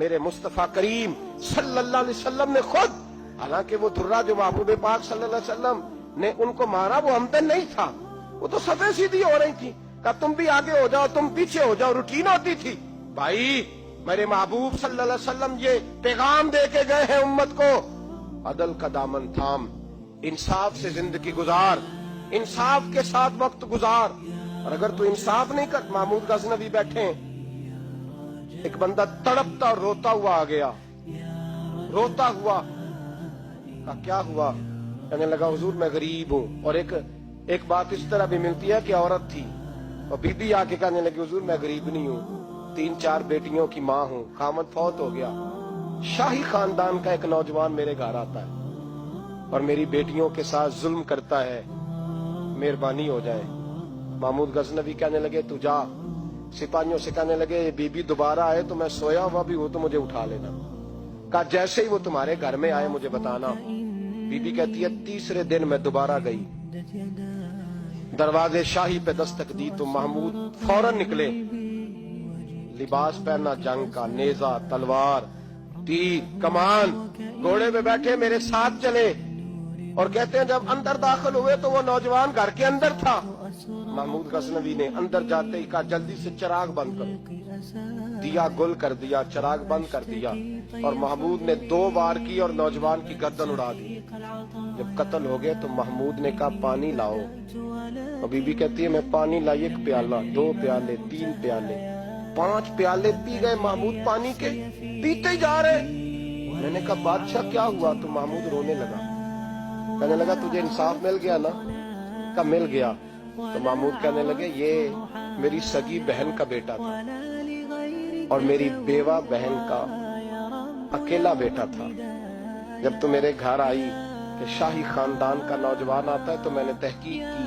میرے مصطفیٰ کریم صلی اللہ علیہ وسلم نے خود، حالانکہ وہ درہ جو محبوب پاک صلی اللہ علیہ وسلم نے ان کو مارا وہ ہمدن نہیں تھا، وہ تو صفیں سیدھی ہو رہی تھی، کہا تم بھی آگے ہو جاؤ تم پیچھے ہو جاؤ، روٹین ہوتی تھی۔ بھائی میرے محبوب صلی اللہ علیہ وسلم یہ پیغام دے کے گئے ہیں امت کو، عدل کا دامن تھام، انصاف سے زندگی گزار، انصاف کے ساتھ وقت گزار۔ اور اگر تو انصاف نہیں کر، محمود غزنوی بیٹھے ہیں، ایک بندہ تڑپتا اور روتا ہوا آ گیا، روتا ہوا، کہا کیا ہوا؟ کہنے لگا حضور میں غریب ہوں۔ اور ایک بات اس طرح بھی ملتی ہے کہ عورت تھی اور بی بی آ کے کہنے لگی حضور میں غریب نہیں ہوں، 3-4 بیٹیوں کی ماں ہوں، خامد فوت ہو گیا، شاہی خاندان کا ایک نوجوان میرے گھر آتا ہے اور میری بیٹیوں کے ساتھ ظلم کرتا ہے، مہربانی ہو جائے۔ محمود غزنوی کہنے لگے تو جا، سپاہیوں سے کہنے لگے بی بی دوبارہ آئے تو میں سویا ہوا بھی ہوں تو مجھے اٹھا لینا، کہا جیسے ہی وہ تمہارے گھر میں آئے مجھے بتانا۔ بی بی کہتی ہے تیسرے دن میں دوبارہ گئی، دروازے شاہی پہ دستک دی تو محمود فوراً نکلے، لباس پہنا جنگ کا، نیزہ، تلوار، تیر، کمان، گھوڑے پہ بیٹھے میرے ساتھ چلے، اور کہتے ہیں جب اندر داخل ہوئے تو وہ نوجوان گھر کے اندر تھا۔ محمود غزنوی نے اندر جاتے ہی کہا جلدی سے چراغ بند کرو، دیا گل کر دیا، چراغ بند کر دیا، اور محمود نے 2 وار کی اور نوجوان کی گردن اڑا دی۔ جب قتل ہو گئے تو محمود نے کہا پانی لاؤ، اور بی بی کہتی ہے میں پانی لائی 1 پیالہ، 2 پیالے، 3 پیالے، 5 پیالے پی گئے محمود پانی کے، پیتے ہی جا رہے۔ میں نے کہا بادشاہ کیا ہوا؟ تو محمود رونے لگا، کہنے لگا تجھے انصاف مل گیا نا؟ کہا مل گیا۔ تو محمود کہنے لگے یہ میری سگی بہن کا بیٹا تھا اور میری بیوہ بہن کا اکیلا بیٹا تھا، جب تو میرے گھر آئی کہ شاہی خاندان کا نوجوان آتا ہے تو میں نے تحقیق کی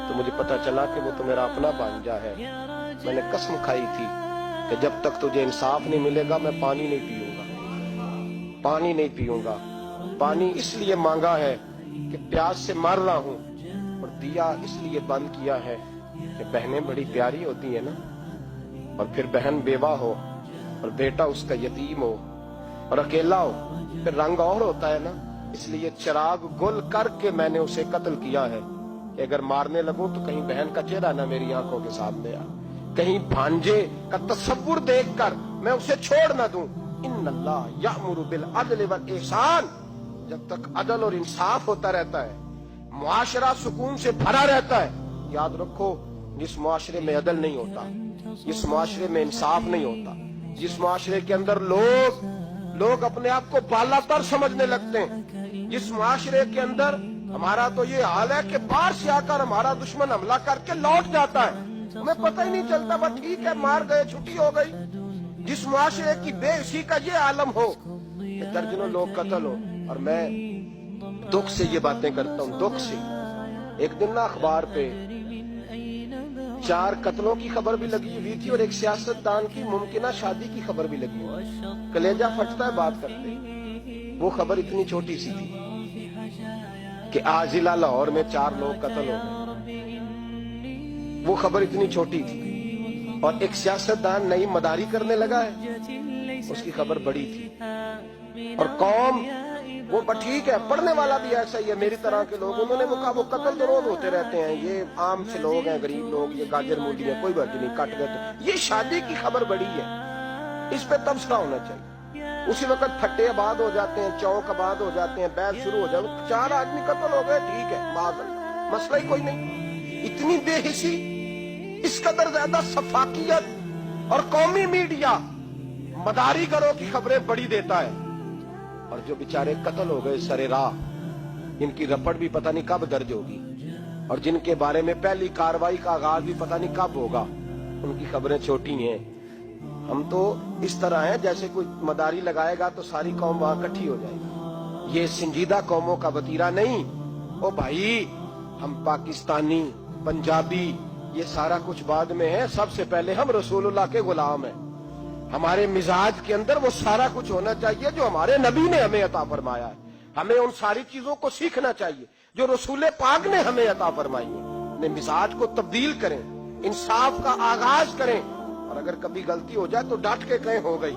تو مجھے پتا چلا کہ وہ تو میرا اپنا بھانجا ہے۔ میں نے قسم کھائی تھی کہ جب تک تجھے انصاف نہیں ملے گا میں پانی نہیں پیوں گا، پانی نہیں پیوں گا۔ پانی اس لیے مانگا ہے کہ پیاس سے مر رہا ہوں، اور دیا اس لیے بند کیا ہے کہ بہنیں بڑی پیاری ہوتی ہیں نا، اور پھر بہن بیوہ ہو اور بیٹا اس کا یتیم ہو اور اکیلا ہو پھر رنگ اور ہوتا ہے نا، اس لیے چراغ گل کر کے میں نے اسے قتل کیا ہے کہ اگر مارنے لگوں تو کہیں بہن کا چہرہ نہ میری آنکھوں کے سامنے آ، کہیں بھانجے کا تصور دیکھ کر میں اسے چھوڑ نہ دوں۔ ان اللہ یأمر بالعدل والاحسان، جب تک عدل اور انصاف ہوتا رہتا ہے، معاشرہ سکون سے بھرا رہتا ہے۔ یاد رکھو جس معاشرے میں عدل نہیں ہوتا، جس معاشرے میں انصاف نہیں ہوتا، جس معاشرے کے اندر لوگ اپنے آپ کو بالا تر سمجھنے لگتے ہیں، جس معاشرے کے اندر ہمارا تو یہ حال ہے کہ باہر سے آ کر ہمارا دشمن حملہ کر کے لوٹ جاتا ہے، ہمیں پتہ ہی نہیں چلتا، بس ٹھیک ہے مار گئے چھٹی ہو گئی۔ جس معاشرے کی بے حسی کا یہ عالم ہو کہ درجنوں لوگ قتل ہو، اور میں دکھ سے یہ باتیں کرتا ہوں، دکھ سے۔ ایک دن نا اخبار پہ 4 قتلوں کی خبر بھی لگی ہوئی تھی اور ایک سیاستدان کی ممکنہ شادی کی خبر بھی لگی ہوئی، کلیجہ پھٹتا ہے بات کرتے۔ وہ خبر اتنی چھوٹی سی تھی کہ آج ضلع لاہور میں 4 لوگ قتل ہو گئے، وہ خبر اتنی چھوٹی تھی، اور ایک سیاستدان نئی مداری کرنے لگا ہے، اس کی خبر بڑی تھی۔ اور قوم وہ ٹھیک ہے، پڑھنے والا بھی ایسا ہی ہے، میری طرح کے لوگ، انہوں نے وہ کہا وہ قتل تو روز ہوتے رہتے ہیں، یہ عام سے لوگ ہیں، غریب لوگ، یہ گاجر مولی ہیں، کوئی بات نہیں، کٹ گئے تو یہ شادی کی خبر بڑی ہے، اس پہ تبصرہ ہونا چاہیے۔ اسی وقت پھٹے آباد ہو جاتے ہیں، چوک آباد ہو جاتے ہیں، بیل شروع ہو جاتے ہیں، 4 آدمی قتل ہو گئے، ٹھیک ہے، معاذ اللہ، مسئلہ ہی کوئی نہیں۔ اتنی بے حسی، اس قدر زیادہ سفاکیت، اور قومی میڈیا مداری گروہ کی خبریں بڑی دیتا ہے، اور جو بیچارے قتل ہو گئے سرے راہ، ان کی رپٹ بھی پتہ نہیں کب درج ہوگی، اور جن کے بارے میں پہلی کاروائی کا آغاز بھی پتہ نہیں کب ہوگا، ان کی خبریں چھوٹی ہیں۔ ہم تو اس طرح ہیں جیسے کوئی مداری لگائے گا تو ساری قوم وہاں اکٹھی ہو جائے گی، یہ سنجیدہ قوموں کا وتیرہ نہیں۔ او بھائی، ہم پاکستانی، پنجابی، یہ سارا کچھ بعد میں ہے، سب سے پہلے ہم رسول اللہ کے غلام ہیں، ہمارے مزاج کے اندر وہ سارا کچھ ہونا چاہیے جو ہمارے نبی نے ہمیں عطا فرمایا ہے، ہمیں ان ساری چیزوں کو سیکھنا چاہیے جو رسول پاک نے ہمیں عطا فرمائی ہے، اپنے مزاج کو تبدیل کریں، انصاف کا آغاز کریں، اور اگر کبھی غلطی ہو جائے تو ڈٹ کے کہیں ہو گئی،